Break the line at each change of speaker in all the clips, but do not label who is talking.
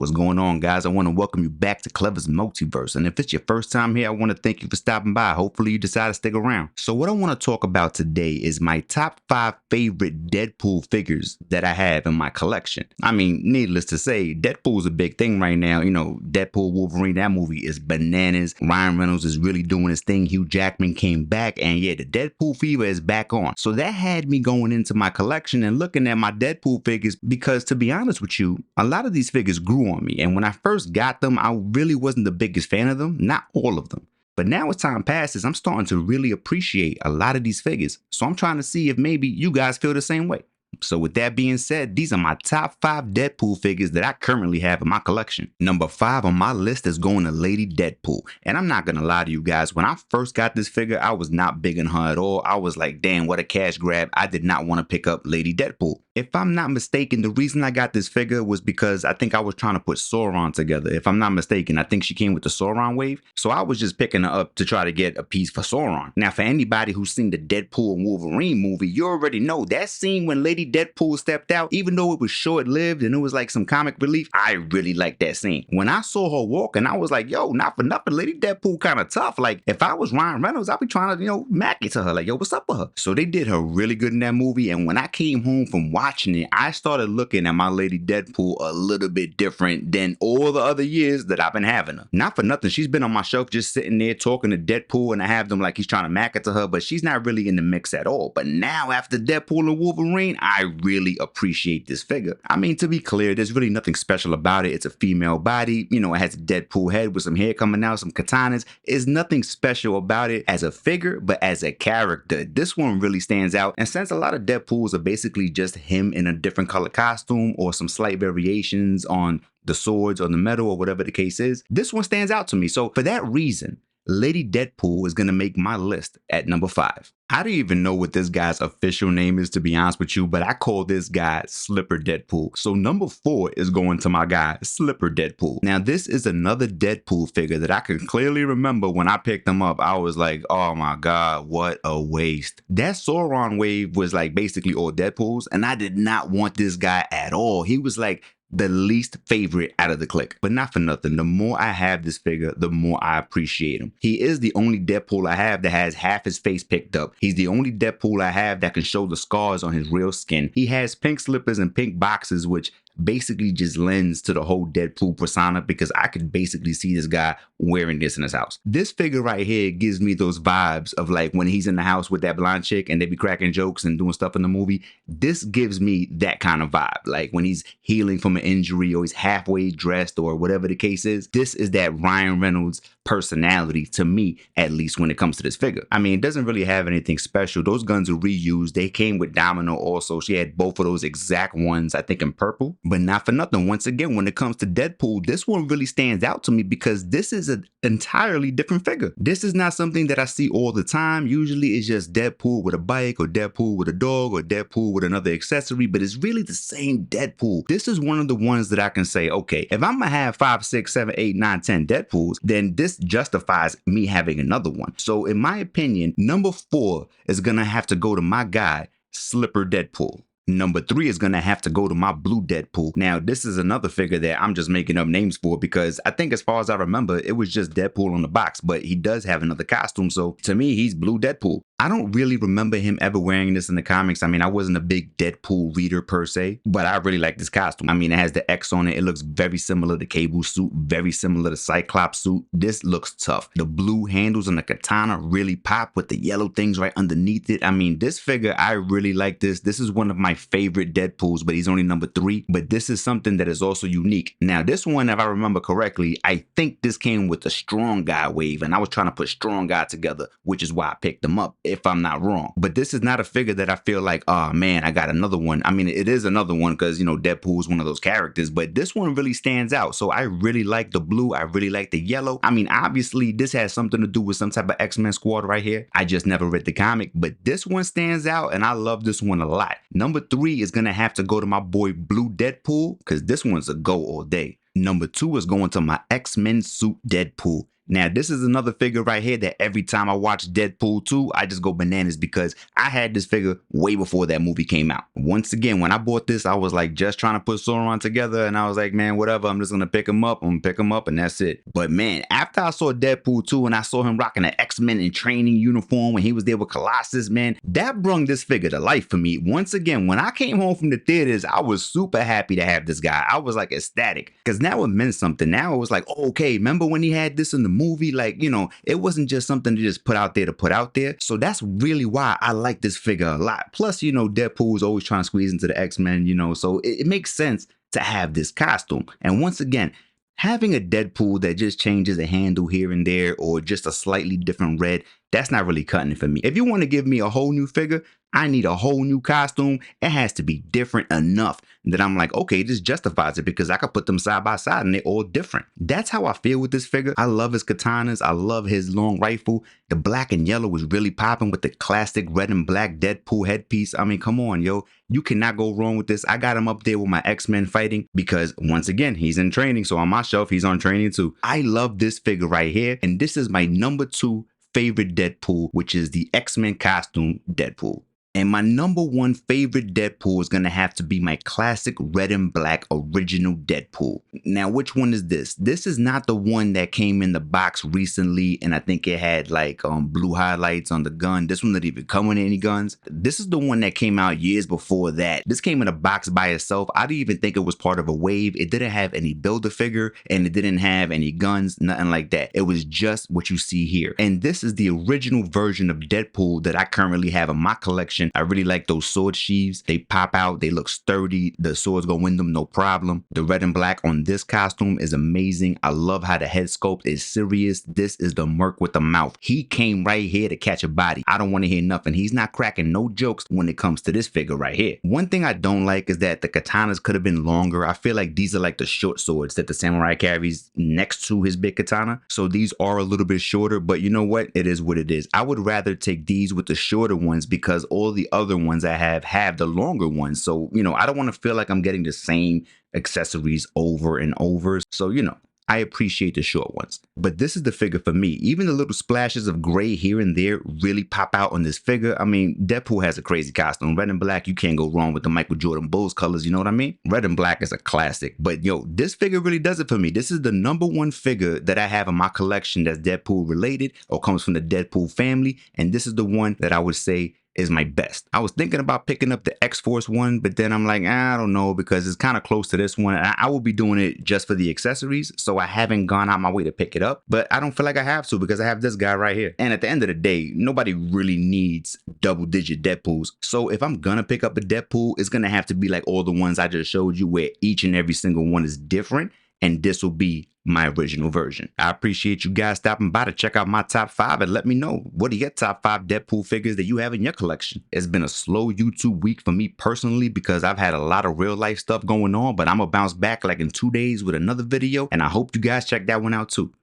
What's going on, guys? I want to welcome you back to Clever's Multiverse. And if it's your first time here, I want to thank you for stopping by. Hopefully you decide to stick around. So what I want to talk about today is my top 5 favorite Deadpool figures that I have in my collection. I mean, needless to say, Deadpool's a big thing right now. You know, Deadpool, Wolverine, that movie is bananas. Ryan Reynolds is really doing his thing. Hugh Jackman came back, and yeah, the Deadpool fever is back on. So that had me going into my collection and looking at my Deadpool figures because, to be honest with you, a lot of these figures grew on me, and when I first got them, I really wasn't the biggest fan of them, not all of them. But now as time passes, I'm starting to really appreciate a lot of these figures, so I'm trying to see if maybe you guys feel the same way. So with that being said, these are my top 5 Deadpool figures that I currently have in my collection. Number 5 on my list is going to Lady Deadpool. And I'm not gonna lie to you guys, when I first got this figure, I was not big on her at all. I was like, damn, what a cash grab. I did not want to pick up Lady Deadpool. If I'm not mistaken, the reason I got this figure was because I think I was trying to put Sauron together. If I'm not mistaken, I think she came with the Sauron wave. So I was just picking her up to try to get a piece for Sauron. Now, for anybody who's seen the Deadpool and Wolverine movie, you already know that scene when Lady Deadpool stepped out, even though it was short-lived and it was like some comic relief, I really liked that scene. When I saw her walking, I was like, yo, not for nothing, Lady Deadpool kind of tough. Like, if I was Ryan Reynolds, I'd be trying to, mack it to her. Like, yo, what's up with her? So they did her really good in that movie. And when I came home from watching it, I started looking at my Lady Deadpool a little bit different than all the other years that I've been having her. Not for nothing, she's been on my shelf just sitting there talking to Deadpool, and I have them like he's trying to mack it to her, but she's not really in the mix at all. But now after Deadpool and Wolverine, I really appreciate this figure. I mean, to be clear, there's really nothing special about it. It's a female body, it has a Deadpool head with some hair coming out, some katanas. There's nothing special about it as a figure, but as a character, this one really stands out. And since a lot of Deadpools are basically just him in a different color costume or some slight variations on the swords or the metal or whatever the case is, this one stands out to me. So for that reason, Lady Deadpool is going to make my list at number 5. I don't even know what this guy's official name is, to be honest with you, but I call this guy Slipper Deadpool. So number 4 is going to my guy, Slipper Deadpool. Now, this is another Deadpool figure that I can clearly remember when I picked them up. I was like, oh my God, what a waste. That Sauron wave was like basically all Deadpools, and I did not want this guy at all. He was like the least favorite out of the clique. But not for nothing, the more I have this figure, the more I appreciate him. He is the only Deadpool I have that has half his face picked up. He's the only Deadpool I have that can show the scars on his real skin. He has pink slippers and pink boxes, which basically just lends to the whole Deadpool persona, because I could basically see this guy wearing this in his house. This figure right here gives me those vibes of like when he's in the house with that blonde chick and they be cracking jokes and doing stuff in the movie. This gives me that kind of vibe. Like when he's healing from an injury or he's halfway dressed or whatever the case is. This is that Ryan Reynolds personality to me, at least when it comes to this figure. I mean, it doesn't really have anything special. Those guns are reused. They came with Domino also. She had both of those exact ones, I think in purple. But not for nothing, once again, when it comes to Deadpool, this one really stands out to me because this is an entirely different figure. This is not something that I see all the time. Usually it's just Deadpool with a bike or Deadpool with a dog or Deadpool with another accessory, but it's really the same Deadpool. This is one of the ones that I can say, okay, if I'm gonna have 5, 6, 7, 8, 9, 10 Deadpools, then this justifies me having another one. So in my opinion, number 4 is gonna have to go to my guy, Slipper Deadpool. Number 3 is going to have to go to my blue Deadpool. Now, this is another figure that I'm just making up names for because I think as far as I remember, it was just Deadpool on the box, but he does have another costume. So to me, he's blue Deadpool. I don't really remember him ever wearing this in the comics. I mean, I wasn't a big Deadpool reader per se, but I really like this costume. I mean, it has the X on it. It looks very similar to Cable's suit, very similar to Cyclops' suit. This looks tough. The blue handles on the katana really pop with the yellow things right underneath it. I mean, this figure, I really like this. This is one of my favorite Deadpools, but he's only number 3. But this is something that is also unique. Now, this one, if I remember correctly, I think this came with the Strong Guy wave, and I was trying to put Strong Guy together, which is why I picked them up, if I'm not wrong. But this is not a figure that I feel like, oh man, I got another one. I mean, it is another one because, Deadpool is one of those characters, but this one really stands out. So I really like the blue. I really like the yellow. I mean, obviously, this has something to do with some type of X-Men squad right here. I just never read the comic, but this one stands out, and I love this one a lot. Number 3 is going to have to go to my boy Blue Deadpool because this one's a go all day. Number 2 is going to my X-Men suit Deadpool. Now, this is another figure right here that every time I watch Deadpool 2, I just go bananas because I had this figure way before that movie came out. Once again, when I bought this, I was like just trying to put Sauron together, and I was like, man, whatever, I'm just gonna pick him up, and that's it. But man, after I saw Deadpool 2 and I saw him rocking an X-Men in training uniform when he was there with Colossus, man, that brung this figure to life for me. Once again, when I came home from the theaters, I was super happy to have this guy. I was like ecstatic because now it meant something. Now it was like, oh, okay, remember when he had this in the movie? Like, you know, it wasn't just something to just put out there to put out there. So that's really why I like this figure a lot. Plus, you know, Deadpool is always trying to squeeze into the X-Men, you know, so it makes sense to have this costume. And once again, having a Deadpool that just changes a handle here and there or just a slightly different red, that's not really cutting it for me. If you want to give me a whole new figure, I need a whole new costume. It has to be different enough that I'm like, okay, this justifies it because I could put them side by side and they're all different. That's how I feel with this figure. I love his katanas. I love his long rifle. The black and yellow was really popping with the classic red and black Deadpool headpiece. I mean, come on, yo. You cannot go wrong with this. I got him up there with my X-Men fighting because once again, he's in training. So on my shelf, he's on training too. I love this figure right here. And this is my number 2 favorite Deadpool, which is the X-Men costume Deadpool. And my number 1 favorite Deadpool is going to have to be my classic red and black original Deadpool. Now, which one is this? This is not the one that came in the box recently, and I think it had like blue highlights on the gun. This one didn't even come with any guns. This is the one that came out years before that. This came in a box by itself. I didn't even think it was part of a wave. It didn't have any Build-A-Figure, and it didn't have any guns, nothing like that. It was just what you see here. And this is the original version of Deadpool that I currently have in my collection. I really like those sword sheaths. They pop out. They look sturdy. The swords go in them, no problem. The red and black on this costume is amazing. I love how the head sculpt is serious. This is the merc with the mouth. He came right here to catch a body. I don't want to hear nothing. He's not cracking no jokes when it comes to this figure right here. One thing I don't like is that the katanas could have been longer. I feel like these are like the short swords that the samurai carries next to his big katana. So these are a little bit shorter, but you know what? It is what it is. I would rather take these with the shorter ones because all the other ones I have the longer ones. So, you know, I don't want to feel like I'm getting the same accessories over and over. So, you know, I appreciate the short ones. But this is the figure for me. Even the little splashes of gray here and there really pop out on this figure. I mean, Deadpool has a crazy costume. Red and black, you can't go wrong with the Michael Jordan Bulls colors, you know what I mean? Red and black is a classic. But yo, this figure really does it for me. This is the number 1 figure that I have in my collection that's Deadpool related or comes from the Deadpool family. And this is the one that I would say is my best. I was thinking about picking up the X-Force one, but then I'm like, I don't know, because it's kind of close to this one. I will be doing it just for the accessories, so I haven't gone out my way to pick it up, but I don't feel like I have to because I have this guy right here. And at the end of the day, nobody really needs double-digit Deadpools. So if I'm gonna pick up a Deadpool, it's gonna have to be like all the ones I just showed you where each and every single one is different, and this will be my original version. I appreciate you guys stopping by to check out my top 5 and let me know what are your top 5 Deadpool figures that you have in your collection. It's been a slow YouTube week for me personally because I've had a lot of real life stuff going on, but I'm gonna bounce back like in 2 days with another video, and I hope you guys check that one out too.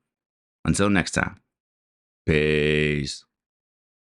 Until next time, peace.